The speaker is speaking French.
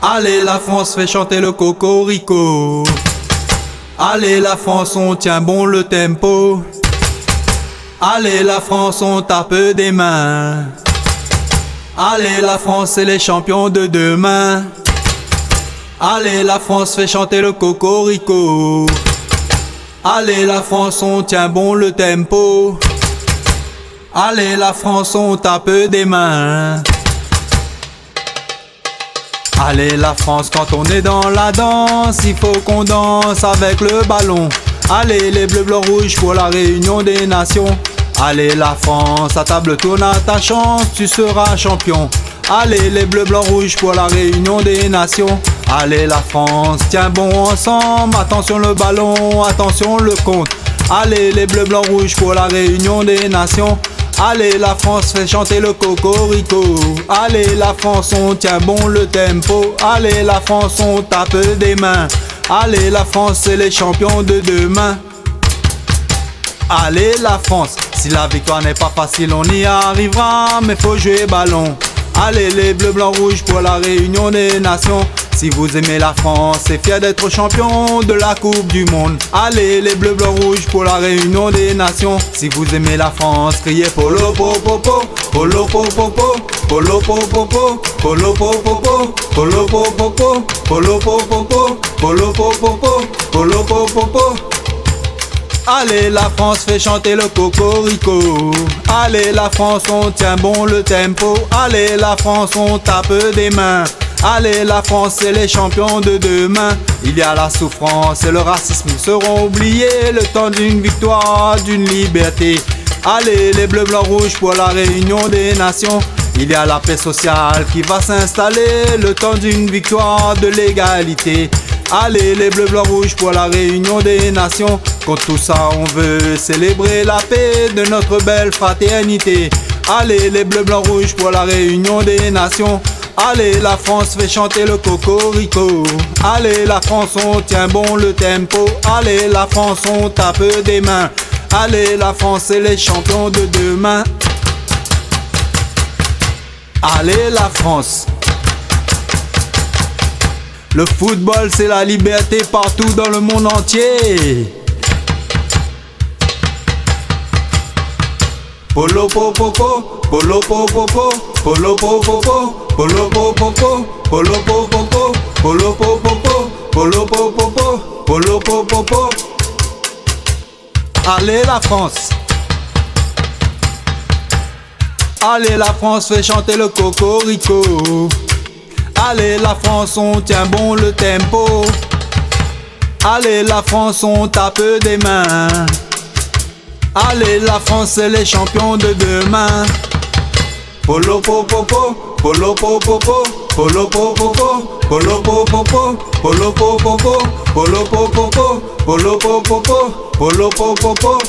Allez, la France fait chanter le cocorico. Allez, la France, on tient bon le tempo. Allez, la France, on tape des mains. Allez, la France, c'est les champions de demain. Allez, la France fait chanter le cocorico. Allez, la France, on tient bon le tempo. Allez, la France, on tape des mains. Allez, la France, quand on est dans la danse, il faut qu'on danse avec le ballon. Allez, les bleus, blancs, rouges pour la réunion des nations. Allez, la France, à table tourne à ta chance, tu seras champion. Allez, les bleus, blancs, rouges pour la réunion des nations. Allez, la France, tiens bon ensemble, attention le ballon, attention le compte. Allez, les bleus, blancs, rouges pour la réunion des nations. Allez, la France fait chanter le cocorico. Allez, la France, on tient bon le tempo. Allez, la France, on tape des mains. Allez, la France, c'est les champions de demain. Allez, la France, si la victoire n'est pas facile, on y arrivera, mais faut jouer ballon. Allez, les bleus, blancs, rouges pour la réunion des nations. Si vous aimez la France, c'est fier d'être champion de la Coupe du Monde. Allez, les bleus, blancs, rouges pour la réunion des nations. Si vous aimez la France, criez polo popopo, polo popopo, polo popopo, polo popopo, polo popopo, polo popopo, polo popopo, polo popopo. Allez, la France fait chanter le cocorico. Allez, la France, on tient bon le tempo. Allez, la France, on tape des mains. Allez, la France, c'est les champions de demain. Il y a la souffrance et le racisme seront oubliés le temps d'une victoire, d'une liberté. Allez, les bleus, blancs, rouges pour la réunion des nations. Il y a la paix sociale qui va s'installer le temps d'une victoire de l'égalité. Allez, les bleus, blancs, rouges pour la réunion des nations. Contre tout ça, on veut célébrer la paix de notre belle fraternité. Allez, les bleus, blancs, rouges pour la réunion des nations. Allez, la France fait chanter le cocorico. Allez, la France, on tient bon le tempo. Allez, la France, on tape des mains. Allez, la France, c'est les champions de demain. Allez, la France. Le football, c'est la liberté partout dans le monde entier. Polo popopo, polo popopo, polo popopo, polo popopo, polo popopo, polo popopo, polo popopo, polo popopo. Allez, la France. Allez, la France fait chanter le cocorico. Allez, la France, on tient bon le tempo. Allez, la France, on tape des mains. Allez, la France, c'est les champions de demain. Polo popopo, polo popopo, polo popopo, polo popopo, polo popopo, polo popopo, polo popopo, polo popopo.